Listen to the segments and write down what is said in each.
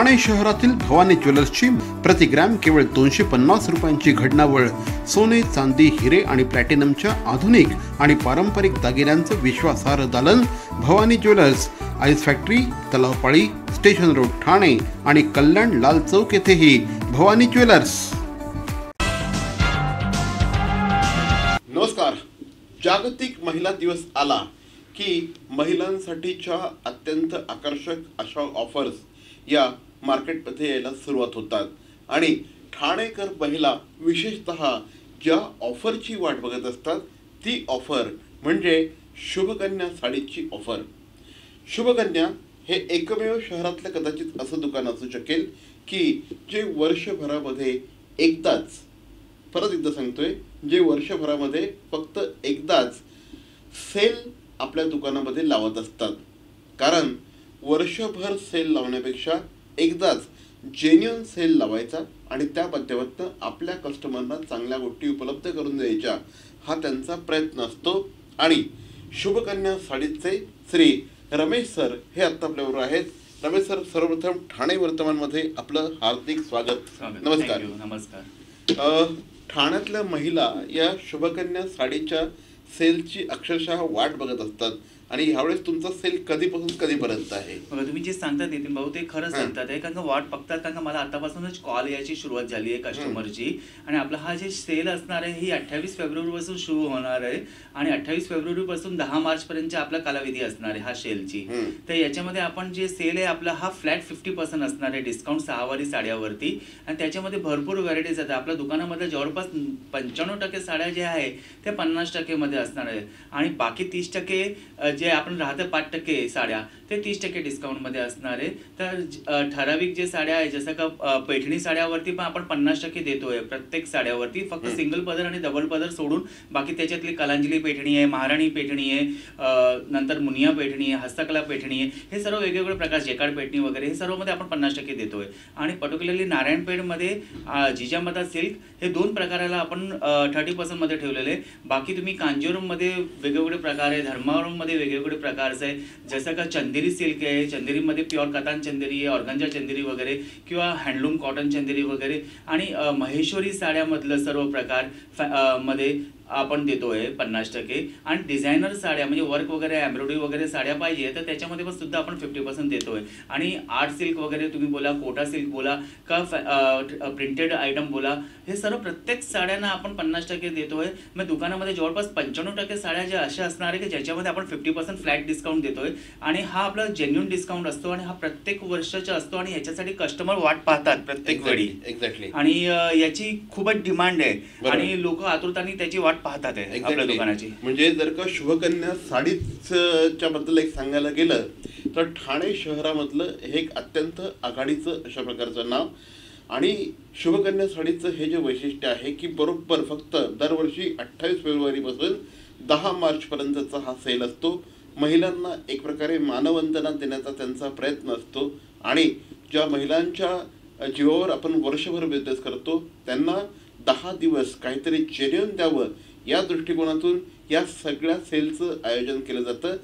ठाणे शहरातील भवानी ज्वेलर्सची प्रति ग्रॅम केवळ 250 रुपयांची घडणावळ सोने, चांदी, हिरे आणि प्लॅटिनमच्या आधुनिक आणि पारंपरिक दागिन्यांचं विश्वासार्ह दालन Bhavani jewellers, ice factory, Talao Pali, station road, Thane आणि कल्याण लाल चौक येथेही भवानी ज्वेलर्स। नमस्कार। जागतिक महिला दिवस आला की महिलांसाठीच्या अत्यंत आकर्षक अशा ऑफर्स या मार्केटमध्ये यायला सुरुवात होतात आणि ठाणेकर महिला विशेषतः ज्या ऑफरची वाट बघत असतात ती ऑफर म्हणजे शुभकन्या साडीची ऑफर। शुभकन्या हे एकमेव शहरातलं कदाचित असं दुकान असू शकेल की जे वर्षभरामध्ये एकदाच, परत एकदा सांगतोय, जे वर्षभरामध्ये फक्त एकदाच सेल आपल्या दुकानामध्ये लावत असतात। कारण वर्षभर सेल लावण्यापेक्षा एकदाच जेन्युइन सेल लावायचा आणि त्या माध्यमातून आपल्या कस्टमरना चांगल्या गोष्टी उपलब्ध करून द्यायच्या हा त्यांचा प्रयत्न असतो। आणि शुभकन्या साडीचे श्री रमेश सर हे आता आपल्याबरोबर आहेत। रमेश सर, सर्वप्रथम ठाणे वर्तमानमध्ये आपलं हार्दिक स्वागत। नमस्कार। नमस्कार। ठाण्यातल्या महिला या शुभकन्या साडीच्या सेलची अक्षरशः वाट बघत असतात आणि ह्यावेळेस तुमचा सेल कधीपासून कधीपर्यंत आहे? बघा, तुम्ही जे सांगतात नितीन भाऊ ते खरं सांगतात आहे, कारण का वाट बघतात, कारण का मला आतापासूनच कॉल यायची सुरुवात झाली आहे कस्टमरची। आणि आपला हा जे सेल असणार आहे ही 28 फेब्रुवारीपासून सुरू होणार आहे आणि 28 फेब्रुवारीपासून 10 मार्चपर्यंत आपला कालावधी असणार आहे हा सेलची। तर याच्यामध्ये आपण जे सेल आहे आपला हा फ्लॅट 50% असणार आहे डिस्काउंट 6 वारी साड्यावरती आणि त्याच्यामध्ये भरपूर व्हरायटीज आहेत। आपल्या दुकानामध्ये जवळपास 95% साड्या ज्या आहे त्या 50% मध्ये असणार आहे आणि बाकी 30% जे आपण राहतं 5% साड्या ते 30% डिस्काउंटमध्ये असणार आहे। तर ठराविक जे साड्या आहे जसं का पैठणी साड्यावरती पण आपण 50% देतोय प्रत्येक साड्यावरती, फक्त सिंगल पदर आणि डबल पदर सोडून बाकी त्याच्यातली कलांजली पैठणी आहे, महाराणी पैठणी आहे, नंतर मुनिया पैठणी आहे, हस्तकला पैठणी आहे, हे सर्व वेगवेगळे प्रकार, जेकार्ड पैठणी वगैरे हे सर्वमध्ये आपण 50% देतोय। आणि पर्टिक्युलरली नारायणपेठमध्ये जिजामाता सिल्क हे 2 प्रकाराला आपण 30% मध्ये ठेवलेले। बाकी तुम्ही कांजीवरममध्ये वेगवेगळे प्रकार आहे, धर्मावरममध्ये वेगवेगळे प्रकार आहे, जसं का चंदेरी सिल्क आहे, चंदेरीमध्ये प्युअर कतान चंदेरी आहे, ऑर्गंजा चंदेरी वगैरे किंवा हँडलूम कॉटन चंदेरी वगैरे आणि महेश्वरी साड्यामधलं सर्व प्रकार मध्ये आपण देतोय 50%। आणि डिझायनर साड्या म्हणजे वर्क वगैरे एम्ब्रॉयडरी वगैरे साड्या पाहिजे तर त्याच्यामध्ये पण सुद्धा आपण 50% देतोय। आणि आर्ट सिल्क वगैरे तुम्ही बोला, कोटा सिल्क बोला का प्रिंटेड आयटम बोला, हे सर्व प्रत्येक साड्यांना आपण 50% देतोय। मग दुकानामध्ये जवळपास 95% साड्या ज्या अशा असणार आहे की ज्याच्यामध्ये आपण 50% फ्लॅट डिस्काउंट देतोय आणि हा आपला जेन्युइन डिस्काउंट असतो आणि हा प्रत्येक वर्षाचा असतो आणि याच्यासाठी कस्टमर वाट पाहतात प्रत्येक वेळी। एक्झॅक्टली। आणि याची खूपच डिमांड आहे आणि लोक आतुरताने त्याची वाट पाहतात आहे आपल्या दुकानाची। म्हणजे जर का शुभकन्या साडीच्या बद्दल एक सांगायला गेलं तर ठाणे शहरामधलं हे एक अत्यंत आघाडीचं अशा प्रकारचं नाव आणि शुभकन्या साडीचं हे जे वैशिष्ट्य आहे की बरोबर फक्त दरवर्षी 28 फेब्रुवारीपासून 10 मार्चपर्यंतचा हा सेल असतो। महिलांना एक प्रकारे मानवंदना देण्याचा त्यांचा प्रयत्न असतो आणि ज्या महिलांच्या जीवावर आपण वर्षभर बिझनेस करतो त्यांना 10 दिवस काहीतरी जेन्युइन द्यावं या दृष्टिकोनातून या सगळ्या सेलचं आयोजन केलं जातं।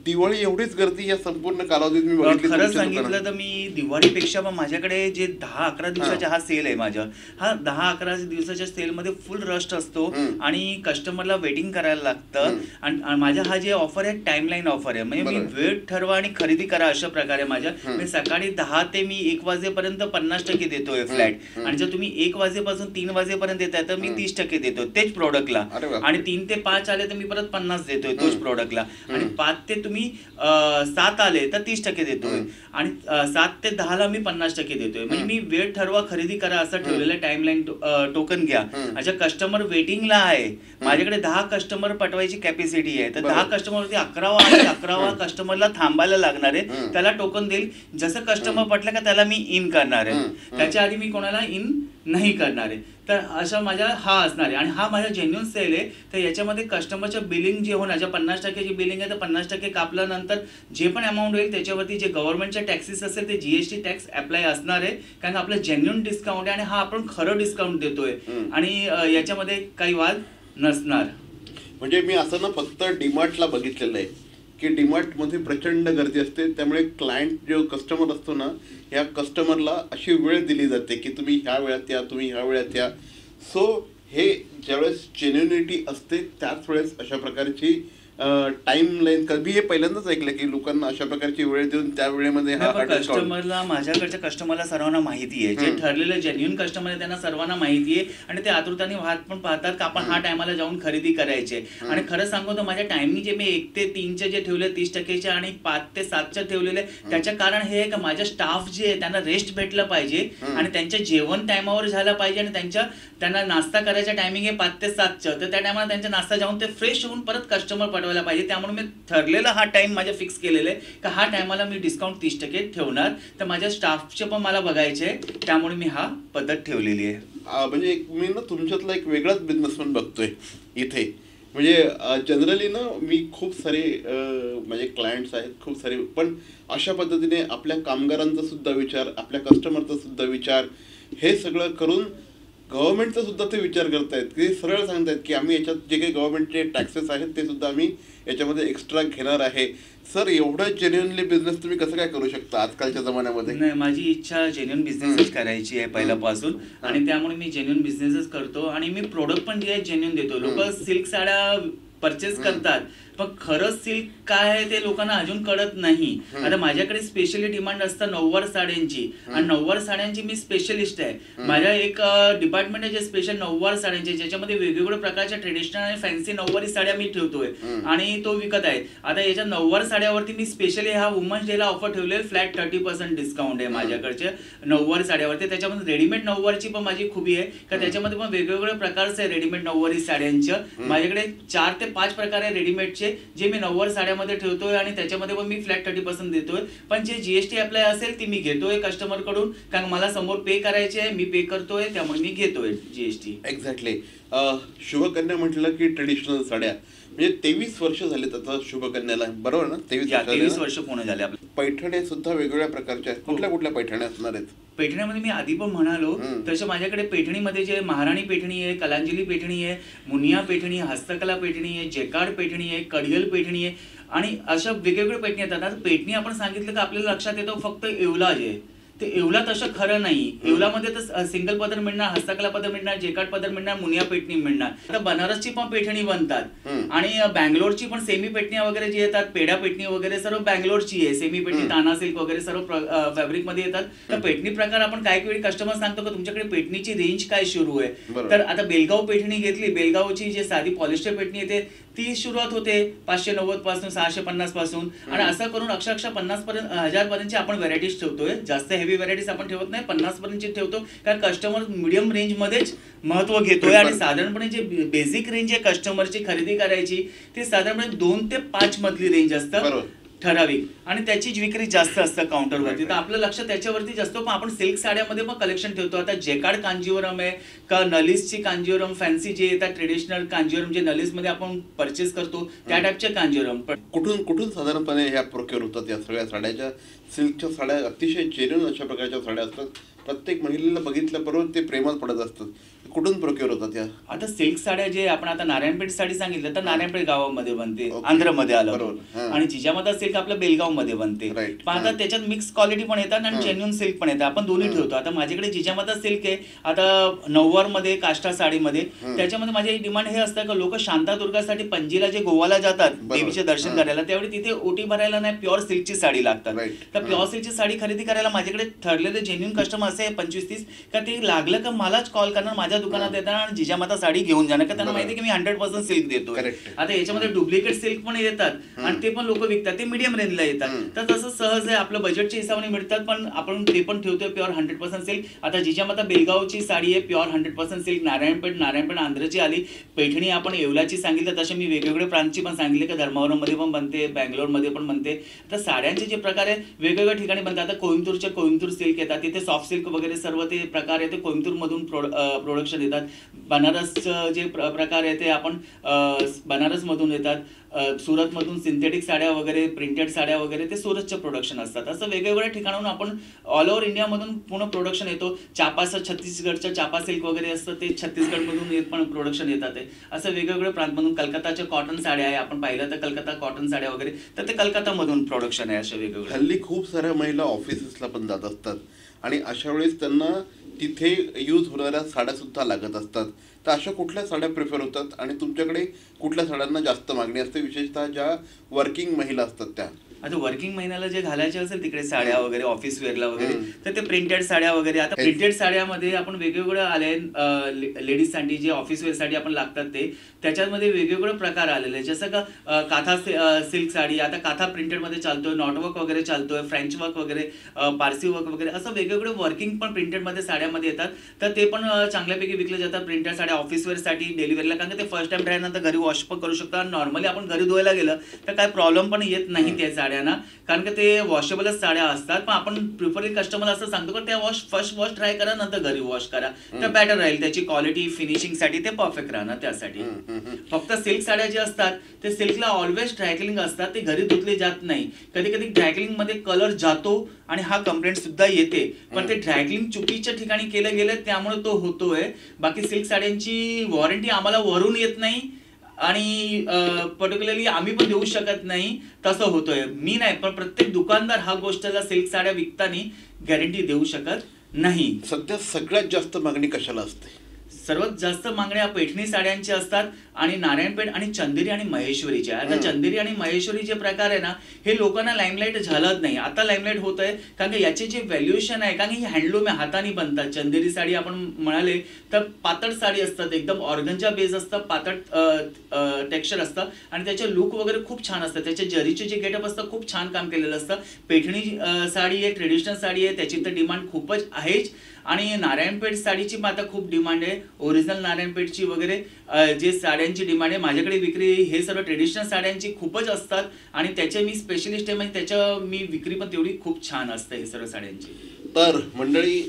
दिवाळी एवढीच गर्दी या संपूर्ण कालावधीत मी बघितली। खरं सांगितलं तर मी दिवाळीपेक्षा पण माझ्याकडे जे 10-11 दिवसाचा हा सेल आहे माझा, हा 10-11 दिवसाच्या सेलमध्ये फुल रश असतो आणि कस्टमरला वेटिंग करायला लागतं। आणि माझा हा जे ऑफर आहे टाइमलाईन ऑफर आहे, म्हणजे मी वेळ ठरवा आणि खरेदी करा अशा प्रकारे माझ्या। मी सकाळी 10 ते मी 1 वाजेपर्यंत 50% देतोय फ्लॅट आणि जर तुम्ही 1 वाजेपासून 3 वाजेपर्यंत देताय तर मी 30% देतोय तेच प्रोडक्टला। आणि 3 ते 5 आले तर मी परत 50 देतोय तोच प्रोडक्टला आणि 5 ते तुम्ही 7 आले तर 30% देतोय आणि 7 ते 10 ला मी 50% देतोय। म्हणजे मी वेळ ठरवा खरेदी करा असं ठेवलेलं टाइमलाईन टोकन घ्या। अच्छा, कस्टमर वेटिंगला आहे, माझ्याकडे 10 कस्टमर पटवायची कॅपॅसिटी आहे तर 10 कस्टमरवरती 11वा कस्टमरला थांबायला लागणार आहे, त्याला टोकन देईल। जसं कस्टमर पटलं का त्याला मी इन करणार आहे, त्याच्या आधी मी कोणाला इन नाही करणार आहे। तर अशा माझा हा असणार आहे आणि हा माझा जेन्युइन सेल आहे। तर याच्यामध्ये कस्टमरचं बिलिंग जे होणार, ज्या 50% बिलिंग आहे तर 50% कापल्यानंतर जे पण अमाऊंट होईल त्याच्यावरती जे गव्हर्नमेंटचे टॅक्सेस असेल ते GST टॅक्स अप्लाय असणार आहे, कारण आपलं जेन्युइन डिस्काउंट आहे आणि हा आपण खरं डिस्काउंट देतोय आणि याच्यामध्ये काही वाद नसणार। म्हणजे मी असं ना फक्त डीमार्टला बघितलेलं आहे की डीमार्टमध्ये प्रचंड गर्दी असते, त्यामुळे क्लायंट जो कस्टमर असतो ना, या कस्टमरला अशी वेळ दिली जाते की तुम्ही ह्या वेळात या, तुम्ही ह्या वेळात या. सो हे ज्यावेळेस जेन्युनिटी असते त्याच वेळेस अशा प्रकारची टाइम लाईन, कधी हे पहिल्यांदाच ऐकलं की लोकांना अशा प्रकारची वेळ देऊन त्या वेळेमध्ये कस्टमरला, माझ्याकडच्या कस्टमरला सर्वांना माहिती आहे, जे ठरलेलं जेन्युइन कस्टमर आहे त्यांना सर्वांना माहिती आहे आणि ते आतुरताने वाट पण पाहतात की आपण हा टायमाला जाऊन खरेदी करायचे. आणि खरं सांगू तर माझ्या टायमिंग जे मी 1 ते 3चे जे ठेवले 30%चे आणि 5 ते 7चे ठेवलेले, त्याचं कारण हे आहे की माझ्या स्टाफ जे आहे त्यांना रेस्ट भेटलं पाहिजे आणि त्यांचं जेवण टायमावर झालं पाहिजे आणि त्यांना नाश्ता करायचा टायमिंग आहे 5 ते 7चं, तर त्या टायमाला त्यांचा नाश्ता जाऊन ते फ्रेश होऊन परत कस्टमर पाठवायला पाहिजे. त्यामुळे मी ठरलेला हा टाइम माझ्या फिक्स केलेला आहे की हा टायमाला मी डिस्काउंट 30% ठेवणार. तर माझ्या स्टाफचे पण मला बघायचे, त्यामुळे मी हा पद्धत ठेवलेली आहे. म्हणजे मी ना तुमच्यातला एक वेगळाच बिझनेसमॅन बघतोय इथे. म्हणजे जनरली ना मी खूप सारे माझे क्लायंट्स आहेत खूप सारे, पण अशा पद्धतीने आपल्या कामगारांचा सुद्धा विचार, आपल्या कस्टमरचा सुद्धा विचार, हे सगळं करून गव्हर्नमेंटचा सुद्धा ते विचार करतायत की सरळ सांगतायत की आम्ही याच्यात जे काही गव्हर्नमेंटचे टॅक्सेस आहेत ते सुद्धा आम्ही याच्यामध्ये एक्स्ट्रा घेणार आहे. सर, एवढं जेन्युइनली बिझनेस तुम्ही कसं काय करू शकता आजकालच्या जमान्यामध्ये? नाही, माझी इच्छा जेन्युइन बिझनेसच करायची आहे पहिल्यापासून आणि त्यामुळे मी जेन्युइन बिझनेसच करतो आणि मी प्रोडक्ट पण जे आहे जेन्युइन देतो. लोक सिल्क साड्या परचेस करतात, पण खरंच सिल्क काय आहे ते लोकांना अजून कळत नाही. आता माझ्याकडे स्पेशली डिमांड असतं नऊवार साड्यांची आणि नऊवार साड्यांची मी स्पेशलिस्ट आहे. माझ्या एक डिपार्टमेंट आहे जे स्पेशल नऊवार साड्यांचे, ज्याच्यामध्ये वेगवेगळ्या प्रकारच्या ट्रेडिशनल आणि फॅन्सी नऊवारी साड्या मी ठेवतोय आणि तो विकत आहे. आता याच्या नऊवार साड्यावरती मी स्पेशली हा वुमन्स डेला ऑफर ठेवले, फ्लॅट 30% डिस्काउंट आहे माझ्याकडच्या नऊवार साड्यावरती. त्याच्यामध्ये रेडीमेड नऊवारची पण माझी खूबी आहे का त्याच्यामध्ये पण वेगवेगळ्या प्रकारचे रेडीमेड नऊवारी साड्यांचं माझ्याकडे 4 ते 5 प्रकार आहे रेडीमेडचे, जे मी नऊवार साड्यामध्ये ठेवतोय आणि त्याच्यामध्ये पण मी फ्लॅट 30% देतोय. पण जे जीएसटी अप्लाय असेल ती मी घेतोय कस्टमर कडून, कारण मला समोर पे करायचे आहे, मी पे करतोय, त्यामुळे मी घेतोय जीएसटी. एक्झॅक्टली. शुभकन्या म्हटलं की ट्रेडिशनल साड्या, म्हणजे 23 वर्ष झालेत आता शुभकन्याला, बरोबर ना? 23 वर्ष पूर्ण झाले आपले. पैठण्या सुद्धा वेगवेगळ्या प्रकारच्या आहेत. कुठल्या कुठल्या पैठण्या असणार आहेत? पैठणीमध्ये मी आधी पण म्हणालो तसं माझ्याकडे पैठणीमध्ये जे महाराणी पैठणी आहे, कलांजली पैठणी आहे, मुनिया पैठणी, हस्तकला पैठणी आहे, जेकार्ड पैठणी आहे, कडियल पैठणी आहे आणि अशा वेगवेगळ्या पैठणी येतात. आता पैठणी आपण सांगितलं की आपल्याला लक्षात येतो फक्त येवला जे ते येवला तसं खरं नाही. येवलामध्ये तर सिंगल पदर मिळणार, हस्तकला पदर मिळणार, जेकार्ड पदर मिळणार, मुनिया पैठणी मिळणार. आता बनारसची पण पैठणी बनतात आणि बँगलोरची पण सेमी पैठणी वगैरे जे येतात, पेढा पैठणी वगैरे सर्व बँगलोरची आहे. सेमी पैठणी, ताना सिल्क वगैरे सर्व फॅब्रिक मध्ये येतात. तर पैठणी प्रकार आपण काही वेळी कस्टमर सांगतो की तुमच्याकडे पैठणीची रेंज काय सुरू आहे. तर आता बेलगाव पैठणी घेतली, बेलगावची जी साधी पॉलिस्टर पैठणी येते ती सुरुवात होते 590 पासून, 650 पासून आणि असं करून अक्षरशः 50 पर्यंत 1000 पर्यंतची आपण व्हरायटीज ठेवतोय. जास्त हेवी व्हरायटीज आपण ठेवत नाही, 50 पर्यंतची ठेवतो, कारण कस्टमर मिडियम रेंज मध्येच महत्व घेतोय आणि साधारणपणे जे बेसिक रेंज आहे कस्टमरची खरेदी करायची ती साधारणपणे 2 ते 5 मधली रेंज असतं ठराविक आणि त्याची विक्री जास्त असतं काउंटरवरती. तर आपलं लक्ष त्याच्यावरती जास्त. पण आपण सिल्क साड्यामध्ये पण कलेक्शन ठेवतो. आता जेकार्ड कांजीवरम आहे का, नलीसची कांजीवरम फॅन्सी जे येतात ट्रेडिशनल कांजीवरम जे नलीस मध्ये आपण परचेस करतो त्या टाइपचे कांजीवरम. कुठून कुठून साधारणपणे ह्या प्रोक्युअर होतात या सगळ्या साड्याच्या? सिल्कच्या साड्या अतिशय जेन्युइन अशा प्रकारच्या साड्या असतात, प्रत्येक महिलेला बघितल्याबरोबर ते प्रेमात पडत असतात. कुठून प्रोक्युअर होतात या? आता सिल्क साड्या जे आपण आता नारायणपेठ साडी सांगितलं तर नारायणपेठ गावामध्ये बनते, आंध्रमध्ये आलं, आणि जिजामाता सिल्क आपल्या बेलगाव मध्ये बनते. पण आता त्याच्यात मिक्स क्वालिटी पण येतात आणि जेन्युइन सिल्क पण येतात. आपण दोन्ही ठेवतो. आता माझ्याकडे जिजामाता सिल्क आहे आता नऊवार मध्ये, काष्टा साडीमध्ये. त्याच्यामध्ये माझे डिमांड हे असतं की लोक शांतादुर्गासाठी पणजीला जे गोवाला जातात देवीचे दर्शन करायला, त्यावेळी तिथे ओटी भरायला नाही प्युअर सिल्कची साडी लागतात. तर प्युअर सिल्कची साडी खरेदी करायला माझ्याकडे ठरलेले जेन्युइन कस्टमर असे 25-30 का ते लागलं का मलाच कॉल करणार, माझ्या दुकानात येतात आणि जिजामाता साडी घेऊन जाणार, का त्यांना माहिती की मी 100% सिल्क देतो. आता याच्यामध्ये डुप्लिकेट सिल्क पण येतात आणि ते पण लोक विकतात, ते मीडियम रेंजला येतात. तर तसं सहज आहे, आपलं बजेटच्या हिसाबाने मिळतात, पण आपण ते पण ठेवतोय प्युअर 100% सिल्क. आता जिजामाता बेलगावची साडी आहे प्युअर 100% सिल्क. नारायणपेठ आंध्रची आली. पैठणी आपण येवलाची सांगितलं, तसे मी वेगवेगळे प्रांतची पण सांगितले की धर्मावरम मध्ये पण बनते, बँगलोर मध्ये पण बनते. तर साड्यांचे जे प्रकार आहे वेगवेगळ्या ठिकाणी बनतात. आता कोइंबतूरचे कोइंबतूर सिल्क येतात, तिथे सॉफ्ट सिल्क सिल्क वगैरे सर्व ते प्रकार आहे ते कोइंबतूरमधून प्रोडक्शन येतात. बनारसचं जे प्रकार आहे ते आपण बनारसमधून येतात. सुरतमधून सिंथेटिक साड्या वगैरे, प्रिंटेड साड्या वगैरे ते सुरतचं प्रोडक्शन असतात. असं वेगवेगळ्या ठिकाणाहून आपण ऑल ओव्हर इंडियामधून पूर्ण प्रोडक्शन येतो. चापाचं छत्तीसगडचं चापा सिल्क वगैरे असतं ते छत्तीसगडमधून पण प्रोडक्शन येतात. असं वेगवेगळ्या प्रांतमधून कलकत्ताच्या कॉटन साड्या आहे, आपण पाहिलं तर कलकत्ता कॉटन साड्या वगैरे, तर ते कलकत्तामधून प्रोडक्शन आहे. अशा वेगवेगळ्या हल्ली खूप साऱ्या महिला ऑफिसेसला पण जात असतात आणि अशा वेळेस त्यांना तिथे यूज होणाऱ्या साड्या सुद्धा लागत असतात. तर अशा कुठल्या साड्या प्रिफर होतात आणि तुमच्याकडे कुठल्या साड्यांना जास्त मागणी असते, विशेषतः ज्या वर्किंग महिला असतात त्या? आता वर्किंग महिन्याला जे घालायचे असेल तिकडे साड्या वगैरे ऑफिस वेअरला वगैरे, तर ते प्रिंटेड साड्या वगैरे. आता प्रिंटेड साड्यामध्ये आपण वेगवेगळं आले लेडीजसाठी जे ऑफिस वेअरसाठी आपण लागतात ते, त्याच्यामध्ये वेगवेगळे प्रकार आलेले आहे. जसं का काथा सिल्क साडी, आता काथा प्रिंटेडमध्ये चालतोय, नॉटवर्क वगैरे चालतोय, फ्रेंच वर्क वगैरे, पारसी वर्क वगैरे, असं वेगवेगळे वर्किंग पण प्रिंटेडमध्ये साड्यामध्ये येतात. तर ते पण चांगल्यापैकी विकले जातात प्रिंटेड साड्या ऑफिस वेअरसाठी, डेली वेअरला. कारण ते फर्स्ट टाइम ड्रायनंतर घरी वॉश पण करू शकता. नॉर्मली आपण घरी धुवायला गेलं तर काय प्रॉब्लेम पण येत नाही त्या साड्यांना, कारण की ते वॉशेबलच साड्या असतात. पण आपण प्रिफरली कस्टमरला असं सांगतो की त्या फर्स्ट वॉश ट्राय करा, नंतर घरी वॉश करा, तर बेटर राहील. त्याची क्वालिटी फिनिशिंग साठी ते परफेक्ट राहणार. त्यासाठी फक्त सिल्क साड्या जे असतात ते सिल्कला ऑलवेज ड्रायक्लिंग असतात, ते घरी धुतले जात नाही. कधी कधी ड्रायक्लिंग मध्ये कलर जातो आणि हा कंप्लेंट सुद्धा येते, पण ते ड्रायक्लिंग चुकीच्या ठिकाणी केलं गेलं त्यामुळे तो होतोय. बाकी सिल्क साड्यांची वॉरंटी आम्हाला वरून येत नाही आणि पर्टिक्युलरली आम्ही पण देऊ शकत नाही, तसं होतोय. मी नाही, पण प्रत्येक दुकानदार हा गोष्टीला सिल्क साड्या विकताना गॅरंटी देऊ शकत नाही. सध्या सगळ्यात जास्त मागणी कशाला असते? सर्वात जास्त मागण्या पैठणी साड्यांच्या असतात आणि नारायणपेठ आणि चंदेरी आणि महेश्वरीच्या. आता चंदेरी आणि महेश्वरी जे प्रकार आहे ना, हे लोकांना लाईमलाईट झालंच नाही. आता लाईमलाईट होत आहे कारण की याचे जे व्हॅल्युएशन आहे, कारण की हँडलूम आहे, हाताने बनतात. चंदेरी साडी आपण म्हणाले तर पातळ साडी असतात, एकदम ऑर्गनचा बेस असतं, पातळ टेक्स्चर असतं आणि त्याचे लुक वगैरे खूप छान असतात. त्याचे जरीचे जे गेटअप असतं खूप छान काम केलेलं असतं. पैठणी साडी आहे, ट्रेडिशनल साडी आहे, त्याची तर डिमांड खूपच आहेच. आणि नारायणपेठ साडीची आता खूप डिमांड आहे. ओरिजिनल नारायणपेठची वगैरे जे साड्यांची डिमांड आहे, माझ्याकडे विक्री हे सर्व ट्रेडिशनल साड्यांची खूपच असतात आणि त्याचे मी स्पेशलिस्ट आहे, म्हणजे त्याच्या मी विक्री पण तेवढी खूप छान असते हे सर्व साड्यांची. तर मंडळी,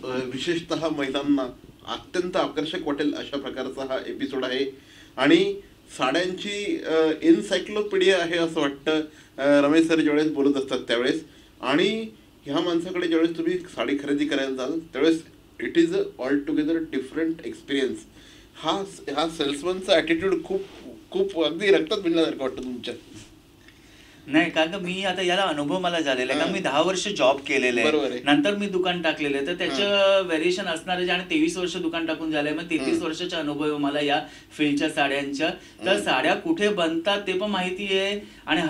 विशेषतः महिलांना अत्यंत आकर्षक वाटेल अशा प्रकारचा हा एपिसोड आहे आणि साड्यांची एन्सायक्लोपीडिया आहे असं वाटतं रमेश सर ज्यावेळेस बोलत असतात त्यावेळेस. आणि ह्या माणसाकडे ज्यावेळेस तुम्ही साडी खरेदी करायला जाल त्यावेळेस it is all together different experience. हा सेल्समनचा ॲटिट्यूड खूप खूप अगदी रक्तात भिनल्यासारखं वाटतं तुमच्या. नाही, कारण मी आता याला अनुभव मला झालेला आहे, कारण मी 10 वर्ष जॉब केलेले आहे, नंतर मी दुकान टाकलेलं आहे, तर त्याचं व्हेरिएशन असणार आहे. आणि 23 वर्ष दुकान टाकून झालंय, मग 33 वर्षाचा अनुभव आहे मला या फील्डच्या साड्यांच्या. तर साड्या कुठे बनतात ते पण माहिती आहे आणि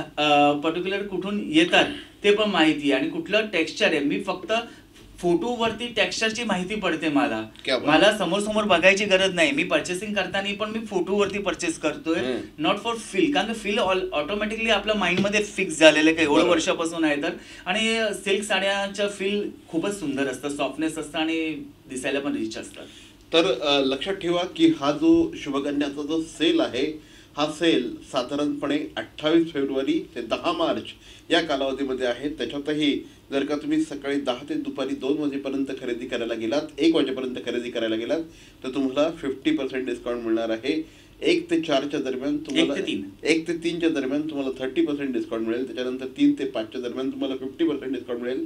पर्टिक्युलर कुठून येतात ते पण माहिती आहे आणि कुठलं टेक्स्चर आहे. मी फक्त फोटोवरती टेक्स्चरची माहिती पडते मला समोर समोर बघायची गरज नाही. मी पर्चेसिंग करताना पण मी फोटोवरती परचेस करतोय, नॉट फॉर फील, कारण फील ऑटोमॅटिकली आपल्या माइंडमध्ये फिक्स झालेलं आहे एवढं वर्षापासून आहे तर. आणि सिल्क साड्यांचं फील खूपच सुंदर असतं, सॉफ्टनेस असतं आणि दिसायला पण रिच असतात. तर लक्षात ठेवा की हा जो शुभकन्याचा जो सेल आहे, हा सेल साधारणपणे 28 फेब्रुवारी ते 10 मार्च या कालावधीमध्ये आहे. त्याच्यातही जर का तुम्ही सकाळी 10 ते दुपारी 2 वाजेपर्यंत खरेदी करायला गेलात, 1 वाजेपर्यंत खरेदी करायला गेलात, तर तुम्हाला 50% डिस्काउंट मिळणार आहे. 1 ते 4च्या दरम्यान तुम्हाला 1 ते 3च्या दरम्यान तुम्हाला 30% डिस्काउंट मिळेल. त्याच्यानंतर 3 ते 5च्या दरम्यान तुम्हाला 50% डिस्काउंट मिळेल.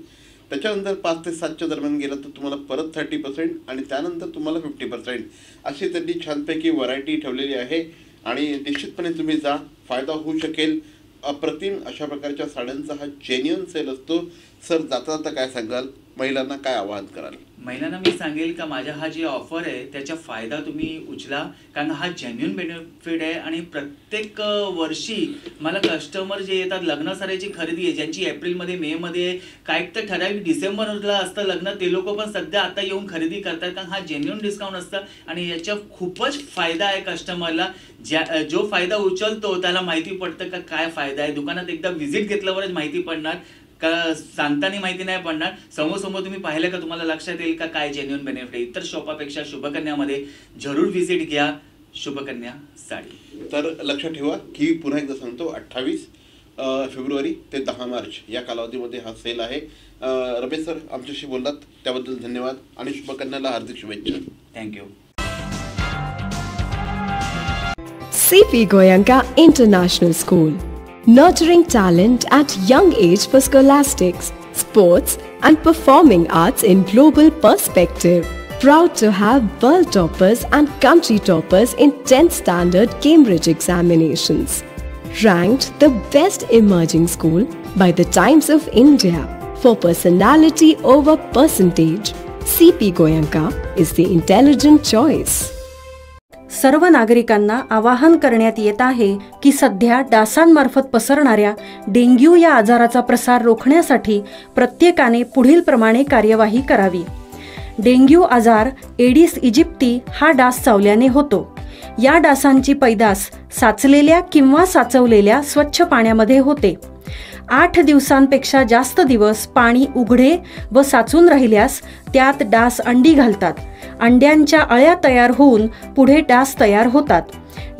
त्याच्यानंतर 5 ते 7च्या दरम्यान गेला तर तुम्हाला परत 30% आणि त्यानंतर तुम्हाला 50%, अशी त्यांनी छानपैकी व्हरायटी ठेवलेली आहे. आणि निश्चितपणे तुम्ही जा, फायदा होऊ शकेल. अप्रतिम अशा प्रकारच्या साड्यांचा हा जेन्युइन सेल असतो. सर, जाता जाता काय सांगाल, महिलांना काय आवाहन कराल? महिलांना मी सांगेल का माझ्या हा जे ऑफर आहे त्याचा फायदा तुम्ही उचला, कारण हा जेन्युइन बेनिफिट आहे. आणि प्रत्येक वर्षी मला कस्टमर जे येतात, लग्न साड्याची खरेदी आहे ज्यांची एप्रिलमध्ये मेमध्ये, काय तर ठराविक डिसेंबरला असतं लग्न, ते लोक पण सध्या आता येऊन खरेदी करतात, कारण हा जेन्युइन डिस्काउंट असतं आणि याचा खूपच फायदा आहे कस्टमरला. जो फायदा उचलतो त्याला माहिती पडतं का काय फायदा आहे. दुकानात एकदा व्हिजिट घेतल्यावरच माहिती पडणार, का सांगताना माहिती नाही पडणार. समोर तुम्ही पाहिलं का तुम्हाला लक्षात येईल का काय जेन्युइन बेनिफिट. इतर शॉपापेक्षा शुभकन्यामध्ये जरूर व्हिजिट घ्या, शुभकन्या साडी. तर लक्षात ठेवा की पुन्हा एकदा सांगतो, 28 फेब्रुवारी ते 10 मार्च या कालावधीमध्ये हा सेल आहे. रमेश सर आमच्याशी बोललात त्याबद्दल धन्यवाद आणि शुभकन्याला हार्दिक शुभेच्छा. Thank you. CP Goenka International School, nurturing talent at young age for scholastics, sports and performing arts in global perspective. Proud to have world toppers and country toppers in 10th standard Cambridge examinations. Ranked the best emerging school by the Times of India for personality over percentage. CP Goenka is the intelligent choice. सर्व नागरिकांना आवाहन करण्यात येत आहे की सध्या डासांमार्फत पसरणाऱ्या dengue या आजाराचा प्रसार रोखण्यासाठी प्रत्येकाने पुढीलप्रमाणे कार्यवाही करावी. डेंग्यू आजार एडिस इजिप्ती हा डास चावल्याने होतो. या डासांची पैदास साचलेल्या किंवा साचवलेल्या स्वच्छ पाण्यामध्ये होते. 8 दिवसांपेक्षा जास्त दिवस पाणी उघडे व साचून राहिल्यास त्यात डास अंडी घालतात. अंड्यांच्या अळ्या तयार होऊन पुढे डास तयार होतात.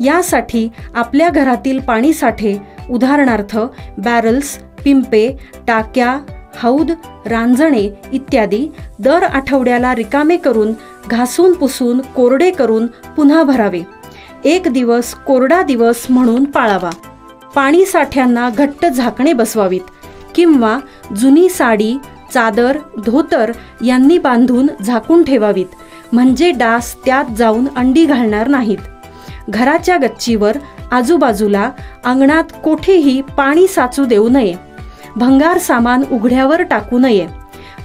यासाठी आपल्या घरातील पाणीसाठे उदाहरणार्थ बॅरल्स, पिंपे, टाक्या, हौद, रांजणे इत्यादी दर आठवड्याला रिकामे करून घासून पुसून कोरडे करून पुन्हा भरावे. 1 दिवस कोरडा दिवस म्हणून पाळावा. पाणी साठ्यांना घट्ट झाकणे बसवावीत किंवा जुनी साडी, चादर, धोतर यांनी बांधून झाकून ठेवावीत, म्हणजे डास त्यात जाऊन अंडी घालणार नाहीत. घराच्या गच्चीवर, आजूबाजूला, अंगणात कोठेही पाणी साचू देऊ नये. भंगार सामान उघड्यावर टाकू नये.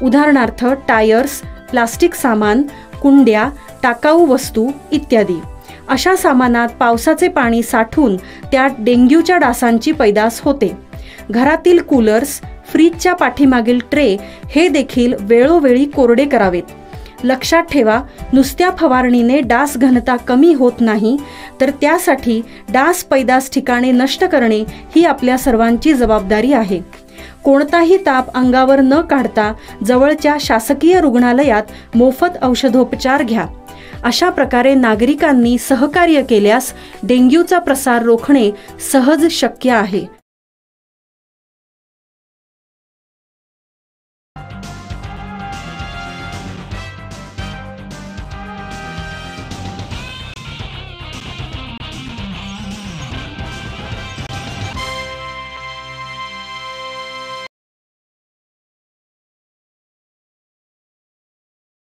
उदाहरणार्थ टायर्स, प्लास्टिक सामान, कुंड्या, टाकाऊ वस्तू इत्यादी. अशा सामानात पावसाचे पाणी साठून त्यात डेंग्यूच्या डासांची पैदास होते. घरातील कूलर्स, फ्रीजच्या पाठीमागील ट्रे हे देखील वेळोवेळी कोरडे करावेत. लक्षात ठेवा, नुसत्या फवारणीने डास घनता कमी होत नाही, तर त्यासाठी डास पैदास ठिकाणे नष्ट करणे ही आपल्या सर्वांची जबाबदारी आहे. कोणताही ताप अंगावर न काढता जवळच्या शासकीय रुग्णालयात मोफत औषधोपचार घ्या. अशा प्रकारे नागरिकांनी सहकार्य केल्यास डेंग्यूचा प्रसार रोखणे सहज शक्य आहे.